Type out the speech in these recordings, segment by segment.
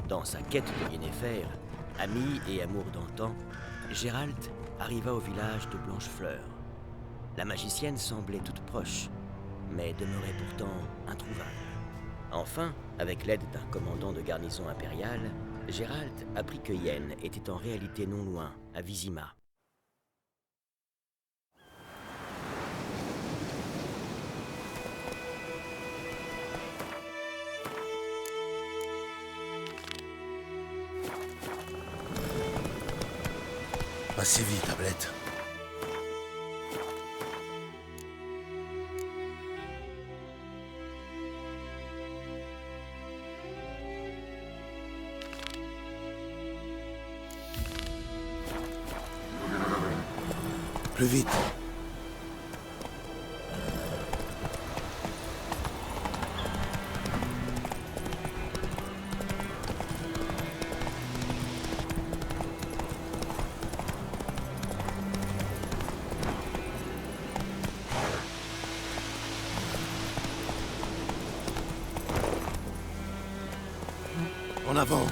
Dans sa quête de Yennefer, ami et amour d'antan, Gérald arriva au village de Blanchefleur. La magicienne semblait toute proche, mais demeurait pourtant introuvable. Enfin, avec l'aide d'un commandant de garnison impériale, Gérald apprit que Yen était en réalité non loin, à Vizima. Assez vite, tablette. Plus vite. En avant.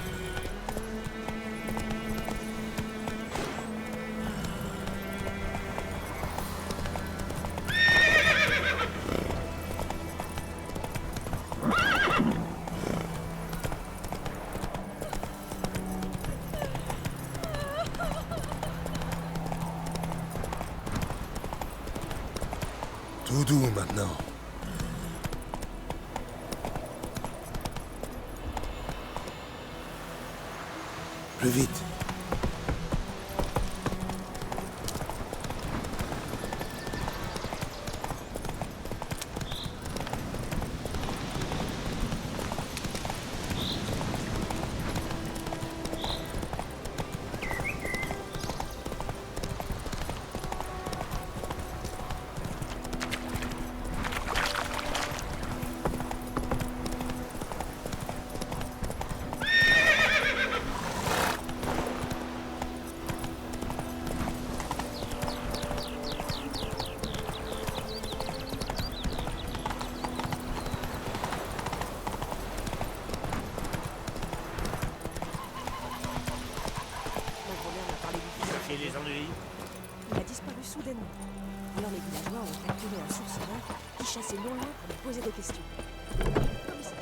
Tout doux maintenant. Plus vite. Les ennuis. Il a disparu soudainement. Alors les villageois ont activé un sourcilleur qui chassait non loin pour lui poser des questions. Comme ça.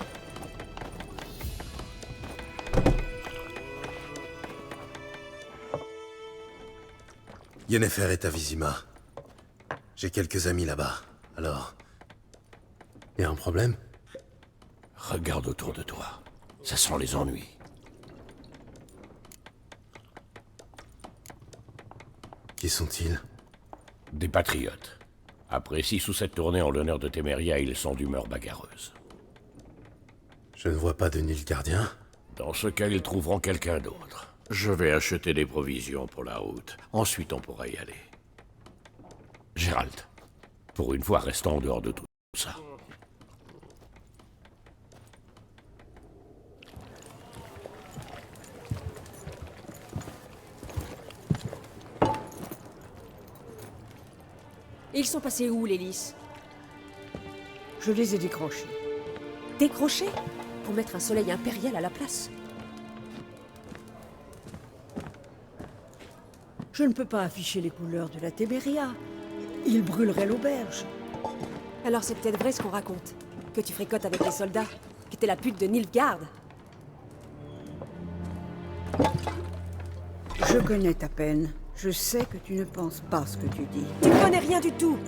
Yennefer est à Vizima. J'ai quelques amis là-bas. Alors... Y a un problème? Regarde autour de toi. Ça sent les ennuis. Qui sont-ils? Des patriotes. Après 6 ou 7 tournées en l'honneur de Téméria, ils sont d'humeur bagarreuse. Je ne vois pas de Nilfgaardien. Dans ce cas, ils trouveront quelqu'un d'autre. Je vais acheter des provisions pour la route. Ensuite, on pourra y aller. Gérald, pour une fois, restons en dehors de tout ça. Et ils sont passés où, les lys? Je les ai décrochés. Décrochés? Pour mettre un soleil impérial à la place? Je ne peux pas afficher les couleurs de la Téméria. Ils brûleraient l'auberge. Alors c'est peut-être vrai ce qu'on raconte. Que tu fricotes avec les soldats. Que t'es la pute de Nilfgaard. Je connais ta peine. Je sais que tu ne penses pas ce que tu dis. Tu connais rien du tout!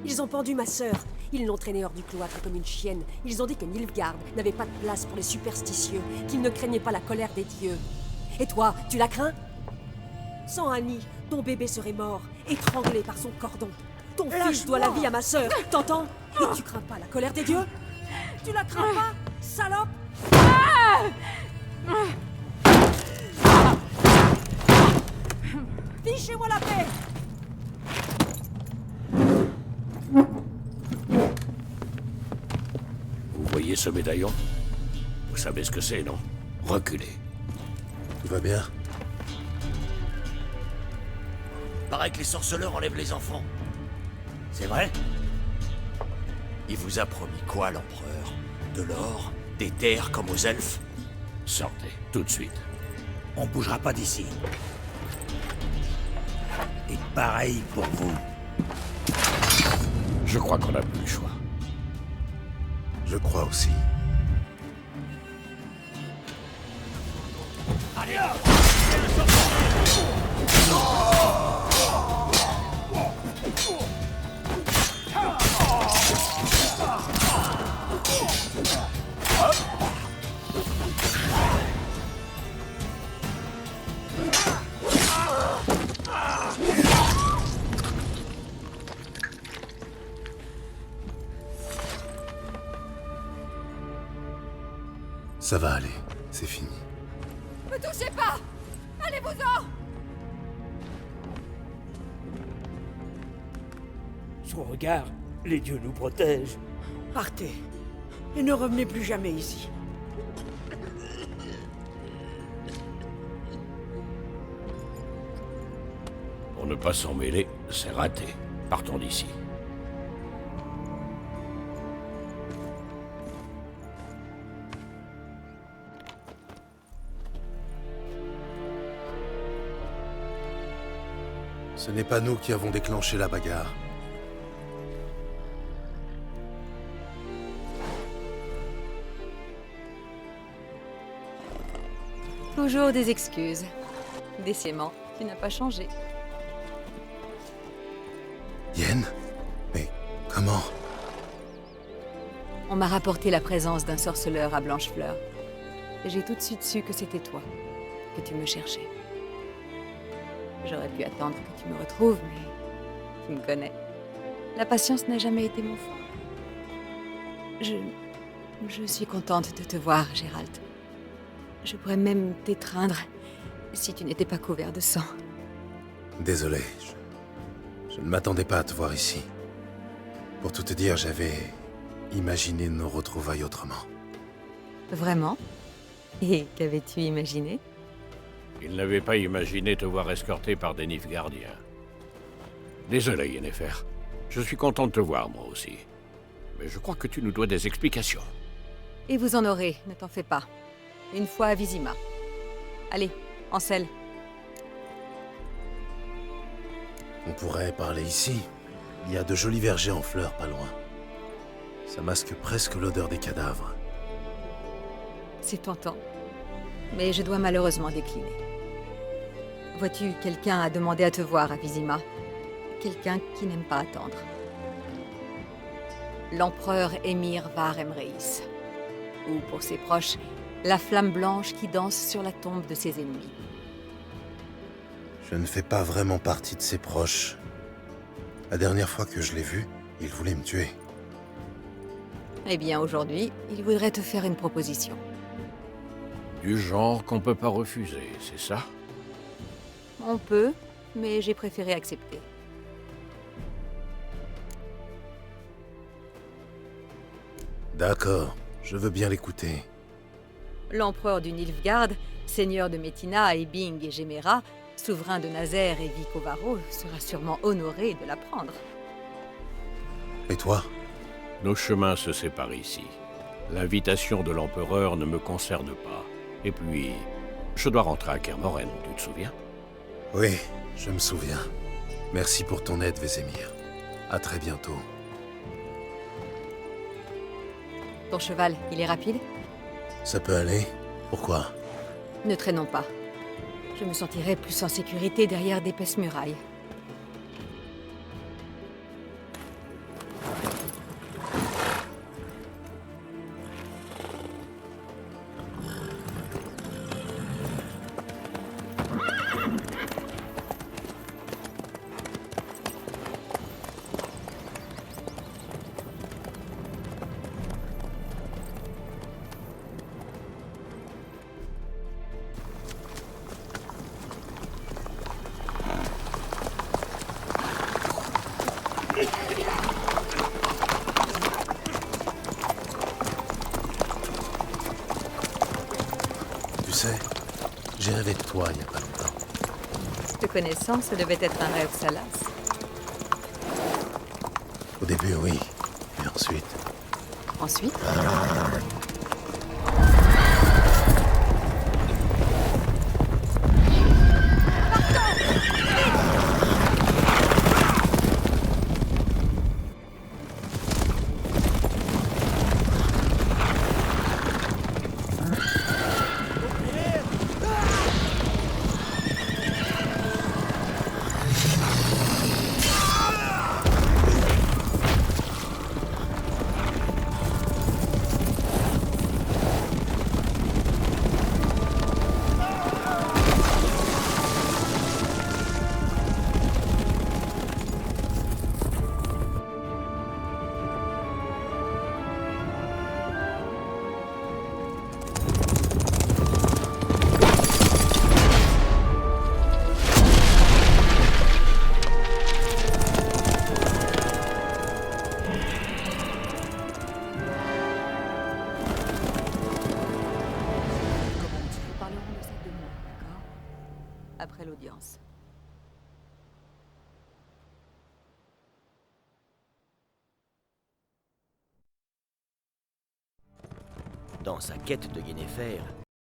Ils ont pendu ma sœur. Ils l'ont traînée hors du cloître comme une chienne. Ils ont dit que Nilfgaard n'avait pas de place pour les superstitieux, qu'il ne craignait pas la colère des dieux. Et toi, tu la crains? Sans Annie, ton bébé serait mort, étranglé par son cordon. Ton fils doit la vie à ma sœur, t'entends? Et tu crains pas la colère des dieux? Tu la crains pas, salope? Fichez-moi la paix! Vous voyez ce médaillon? Vous savez ce que c'est, non? Reculez. Tout va bien? Paraît que les sorceleurs enlèvent les enfants. C'est vrai? Il vous a promis quoi, l'empereur? De l'or? Des terres comme aux elfes? Sortez, tout de suite. On bougera pas d'ici. Et pareil pour vous. Je crois qu'on n'a plus le choix. Je crois aussi. Ça va aller, c'est fini. Me touchez pas! Allez-vous-en! Son regard, les dieux nous protègent. Partez. Et ne revenez plus jamais ici. Pour ne pas s'en mêler, c'est raté. Partons d'ici. Ce n'est pas nous qui avons déclenché la bagarre. Toujours des excuses. Décidément, tu n'as pas changé. Yen? Mais comment? On m'a rapporté la présence d'un sorceleur à Blanchefleur. Et j'ai tout de suite su que c'était toi, que tu me cherchais. J'aurais pu attendre que tu me retrouves, mais tu me connais. La patience n'a jamais été mon fort. Je suis contente de te voir, Gérald. Je pourrais même t'étreindre si tu n'étais pas couvert de sang. Désolé, je ne m'attendais pas à te voir ici. Pour tout te dire, j'avais imaginé nos retrouvailles autrement. Vraiment? Et qu'avais-tu imaginé? Il n'avait pas imaginé te voir escorté par des Nilfgaardiens. Désolé, Yennefer. Je suis content de te voir, moi aussi. Mais je crois que tu nous dois des explications. Et vous en aurez, ne t'en fais pas. Une fois à Vizima. Allez, Ansel. On pourrait parler ici. Il y a de jolis vergers en fleurs pas loin. Ça masque presque l'odeur des cadavres. C'est tentant. Mais je dois malheureusement décliner. Vois-tu, quelqu'un a demandé à te voir à Vizima. Quelqu'un qui n'aime pas attendre. L'empereur Émir Var Emreis. Ou pour ses proches, la flamme blanche qui danse sur la tombe de ses ennemis. Je ne fais pas vraiment partie de ses proches. La dernière fois que je l'ai vu, il voulait me tuer. Eh bien, aujourd'hui, il voudrait te faire une proposition. Du genre qu'on peut pas refuser, c'est ça? On peut, mais j'ai préféré accepter. D'accord, je veux bien l'écouter. L'empereur du Nilfgaard, seigneur de Metina, Ebing et Gemera, souverain de Nazaire et Vicovaro, sera sûrement honoré de l'apprendre. Et toi? Nos chemins se séparent ici. L'invitation de l'empereur ne me concerne pas. Et puis, je dois rentrer à Kermoren, tu te souviens? Oui, je me souviens. Merci pour ton aide, Vesemir. À très bientôt. Ton cheval, il est rapide? Ça peut aller? Pourquoi? Ne traînons pas. Je me sentirai plus en sécurité derrière d'épaisses murailles. Tu sais, j'ai rêvé de toi il y a pas longtemps. Te connaissant, ça devait être un rêve salace. Au début, oui. Et ensuite... Ensuite, après l'audience. Dans sa quête de Yennefer,